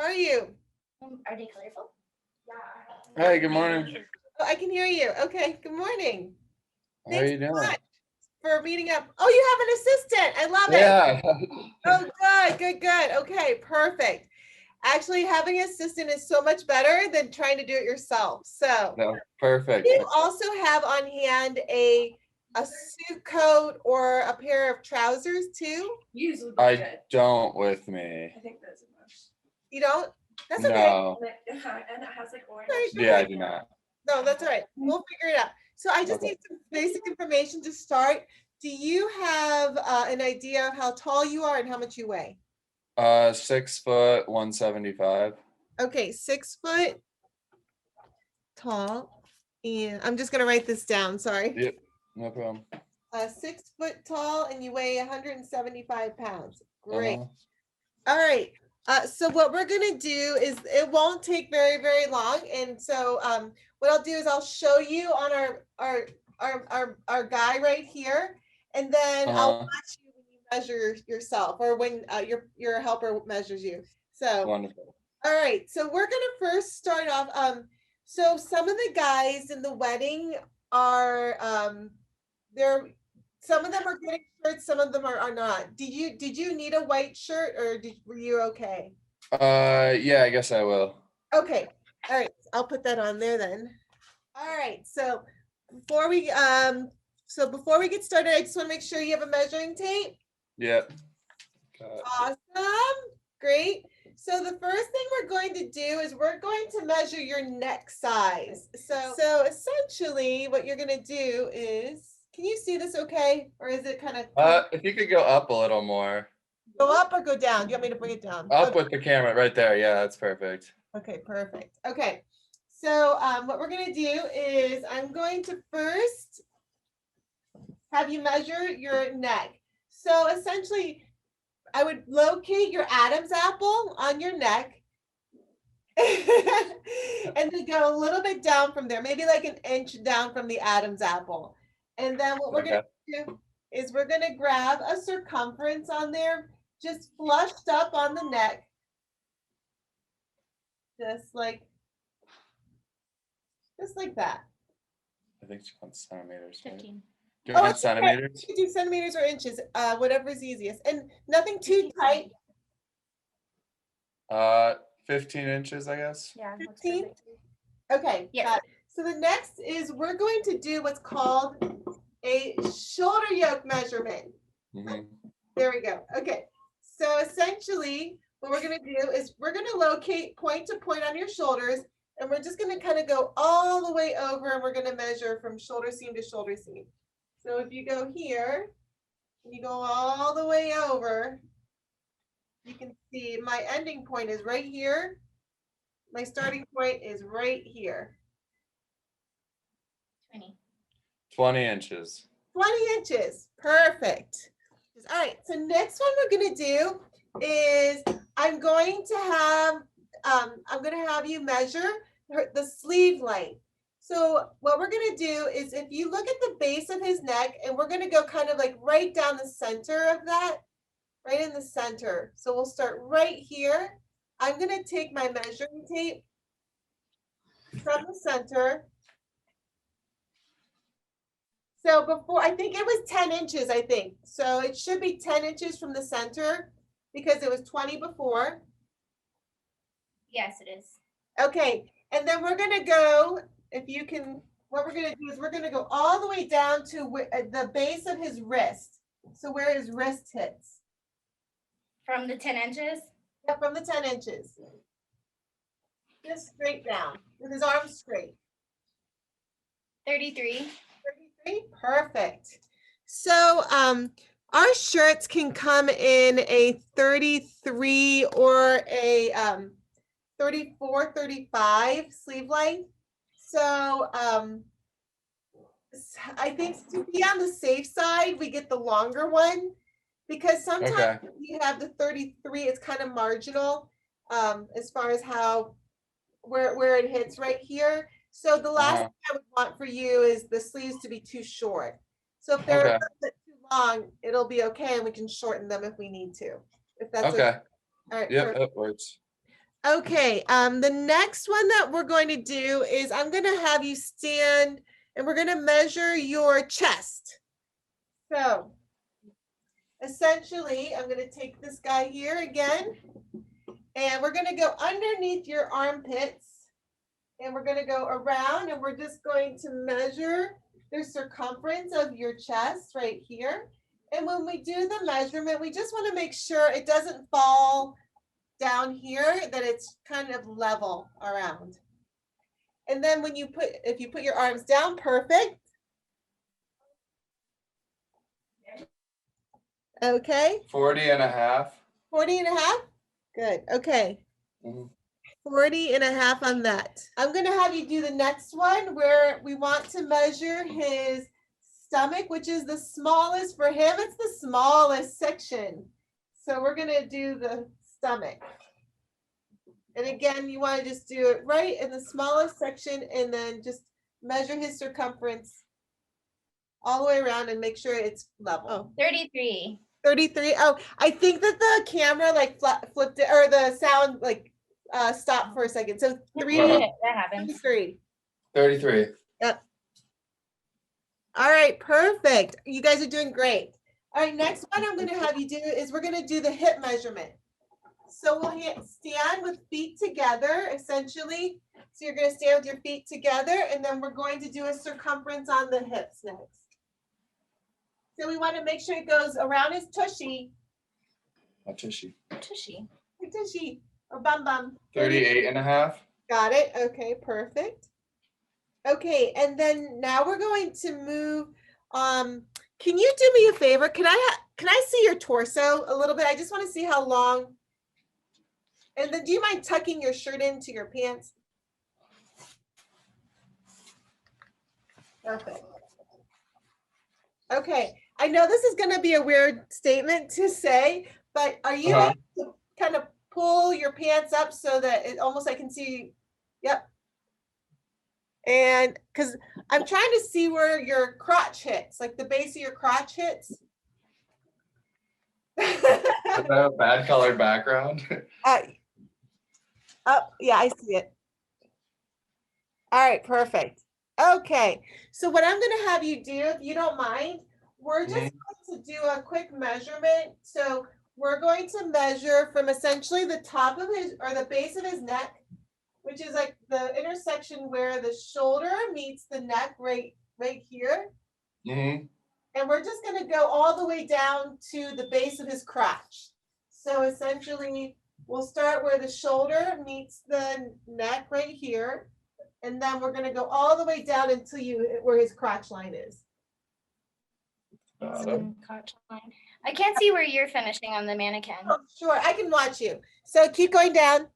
are you? Are they colorful? Hey, good morning. Oh, I can hear you. Okay, good morning. How are Thanks you so doing? much for meeting up. Oh, you have an assistant. I love it. Yeah. Oh, good. Okay, perfect. Actually, having an assistant is so much better than trying to do it yourself. So No, perfect. you also have on hand a suit coat or a pair of trousers too? Usually I don't with me. I think that's a must. You don't? That's okay. No. And it has like orange. Right, Yeah, I do not. No, that's all right. We'll figure it out. So I just Okay. need some basic information to start. Do you have an idea of how tall you are and how much you weigh? 6 foot 175. Okay, 6 foot tall. And I'm just gonna write this down, sorry. Yep, no problem. 6 foot tall and you weigh 175 pounds. Great. Uh-huh. All right. So what we're gonna do is it won't take very, very long. And so what I'll do is I'll show you on our guy right here, and then I'll Uh-huh. watch you when you measure yourself or when your helper measures you. So Wonderful. all right, so we're gonna first start off. So some of the guys in the wedding are they're some of them are getting shirts, some of them are not. Did you need a white shirt or were you okay? Yeah, I guess I will. Okay, all right, I'll put that on there then. All right, so before we get started, I just want to make sure you have a measuring tape. Yep. Awesome, great. So the first thing we're going to do is we're going to measure your neck size. So essentially what you're gonna do is, can you see this okay? Or is it kind of If you could go up a little more. go up or go down? Do you want me to bring it down? Up Okay. with the camera right there. Yeah, that's perfect. Okay, perfect. Okay, so what we're gonna do is I'm going to first have you measure your neck. So essentially, I would locate your Adam's apple on your neck and then go a little bit down from there, maybe like an inch down from the Adam's apple. And then what we're gonna do is we're gonna grab a circumference on there, just flushed up on the neck. Just like that. I think she wants centimeters. Right? 15. Do you want centimeters? You can do centimeters or inches, whatever is easiest, and nothing too tight. 15 inches, I guess. Yeah. 15? Okay. Yeah. So the next is we're going to do what's called a shoulder yoke measurement. Mm-hmm. There we go. Okay. So essentially, what we're going to do is we're going to locate point to point on your shoulders, and we're just going to kind of go all the way over, and we're going to measure from shoulder seam to shoulder seam. So if you go here, and you go all the way over, you can see my ending point is right here. My starting point is right here. 20 inches. 20 inches. Perfect. All right. So next one we're going to do is I'm going to have you measure the sleeve length. So what we're going to do is if you look at the base of his neck, and we're going to go kind of like right down the center of that, right in the center. So we'll start right here. I'm going to take my measuring tape from the center. So before, I think it was 10 inches, I think. So it should be 10 inches from the center because it was 20 before. Yes, it is. Okay, and then we're gonna go, if you can, what we're gonna do is we're gonna go all the way down to the base of his wrist. So where his wrist hits. From the 10 inches? Yeah, from the 10 inches. Just straight down with his arms straight. 33. 33, perfect. So our shirts can come in a 33 or a 34, 35 sleeve length. So I think to be on the safe side, we get the longer one because sometimes you have the 33, it's kind of marginal as far as where it hits right here. So the last thing I would want for you is the sleeves to be too short. So if they're a little bit too long, it'll be okay, and we can shorten them if we need to. If that's okay. All right. Yep, that works. Okay, the next one that we're going to do is I'm going to have you stand and we're going to measure your chest. So essentially, I'm going to take this guy here again, and we're going to go underneath your armpits, and we're going to go around, and we're just going to measure the circumference of your chest right here. And when we do the measurement, we just want to make sure it doesn't fall down here, that it's kind of level around. And then when you if you put your arms down, perfect. Okay. 40 and a half. 40 and a half? Good, okay. Mhm. 40 and a half on that. I'm gonna have you do the next one where we want to measure his stomach, which is the smallest for him. It's the smallest section. So we're gonna do the stomach. And again, you want to just do it right in the smallest section and then just measure his circumference all the way around and make sure it's level. Oh, 33. 33. Oh, I think that the camera like flipped it, or the sound like stopped for a second. So That happens. 33. 33. Yep. All right, perfect. You guys are doing great. All right, next one I'm going to have you do is we're going to do the hip measurement. So we'll stand with feet together, essentially. So you're going to stand with your feet together, and then we're going to do a circumference on the hips next. So we want to make sure it goes around his tushy. A tushy. Tushy. Tushy, or bum bum. 38 and a half. Got it. Okay, perfect. Okay, and then now we're going to move. Can you do me a favor? Can I see your torso a little bit? I just want to see how long. And then do you mind tucking your shirt into your pants? Perfect. Okay, I know this is going to be a weird statement to say, but are you able to kind of pull your pants up so that it almost I can see? Yep. And because I'm trying to see where your crotch hits, like the base of your crotch hits. Does that have a bad colored background? Yeah, I see it. All right, perfect. Okay, so what I'm going to have you do, if you don't mind, we're just going to do a quick measurement. So we're going to measure from essentially the top of his, or the base of his neck, which is like the intersection where the shoulder meets the neck right here. Mm-hmm. And we're just going to go all the way down to the base of his crotch. So essentially, we'll start where the shoulder meets the neck right here. And then we're going to go all the way down until where his crotch line is. Crotch line. I can't see where you're finishing on the mannequin. Oh, sure, I can watch you. So keep going down,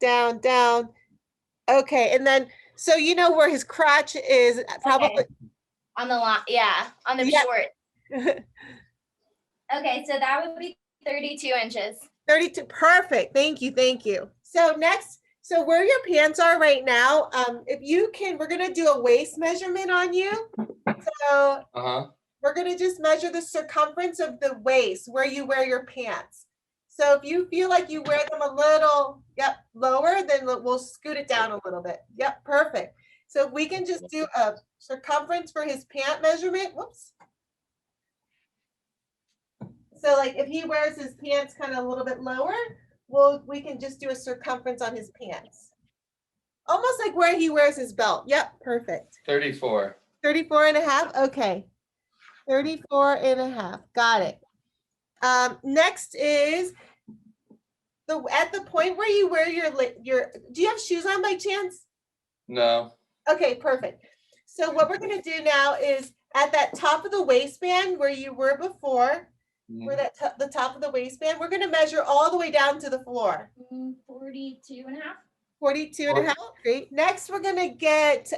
down, down. Okay, and then, so you know where his crotch is, probably. Okay. On the line, yeah, on the short. Okay, so that would be 32 inches. 32, perfect. Thank you. So next, so where your pants are right now, if you can, we're gonna do a waist measurement on you. So we're gonna just measure the circumference of the waist where you wear your pants. So if you feel like you wear them a little, lower, then we'll scoot it down a little bit. Yep, perfect. So we can just do a circumference for his pant measurement. Whoops. So like if he wears his pants kind of a little bit lower, we can just do a circumference on his pants. Almost like where he wears his belt. Yep, perfect. 34. 34 and a half, okay. 34 and a half, got it. Next is at the point where you wear your, do you have shoes on by chance? No. Okay, perfect. So what we're gonna do now is at that top of the waistband where you were before, where the top of the waistband, we're gonna measure all the way down to the floor. 42 and a half. 42 and a half, great. Next, we're gonna get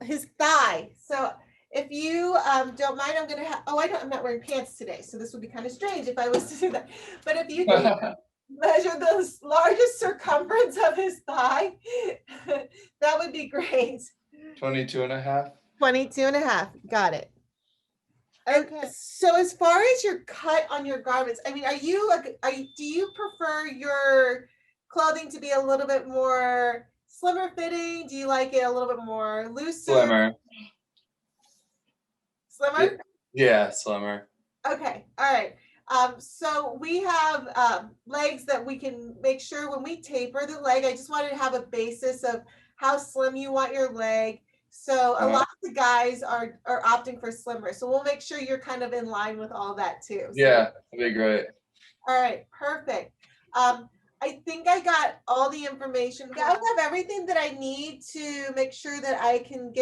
his thigh. So if you don't mind, I'm gonna I'm not wearing pants today, so this would be kind of strange if I was to do that. But if you can measure the largest circumference of his thigh, that would be great. 22 and a half. 22 and a half, got it. Okay. So as far as your cut on your garments, I mean, do you prefer your clothing to be a little bit more slimmer fitting? Do you like it a little bit more looser? Slimmer. Slimmer? Yeah, slimmer. Okay, all right. So we have legs that we can make sure when we taper the leg, I just wanted to have a basis of how slim you want your leg. So a lot of the guys are opting for slimmer. So we'll make sure you're kind of in line with all that too. So, Yeah, that'd be great. all right, perfect. I think I got all the information. I have everything that I need to make sure that I can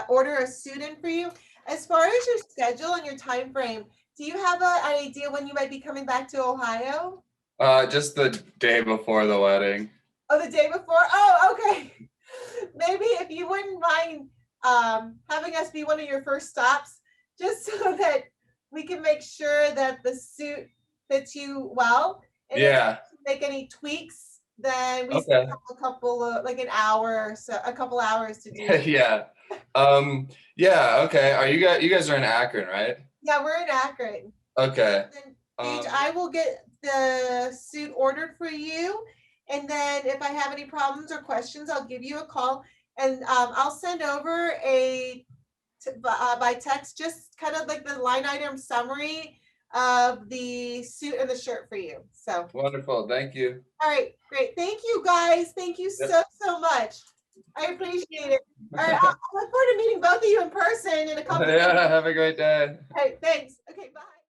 order a suit in for you. As far as your schedule and your time frame, do you have an idea when you might be coming back to Ohio? Just the day before the wedding. Oh, the day before? Oh, okay. Maybe if you wouldn't mind having us be one of your first stops, just so that we can make sure that the suit fits you well. And Yeah. if you make any tweaks, then we Okay. still have a couple of, like an hour or so, a couple hours to do. Yeah. Yeah, okay. You guys are in Akron, right? Yeah, we're in Akron. Okay. Then, Paige, I will get the suit ordered for you. And then if I have any problems or questions, I'll give you a call. And I'll send over by text, just kind of like the line item summary of the suit and the shirt for you. So Wonderful. Thank you. all right, great. Thank you guys. Thank you so much. I appreciate it. All right, I look forward to meeting both of you in person in a couple of Yeah, days. have a great day. All right, thanks. Okay, bye.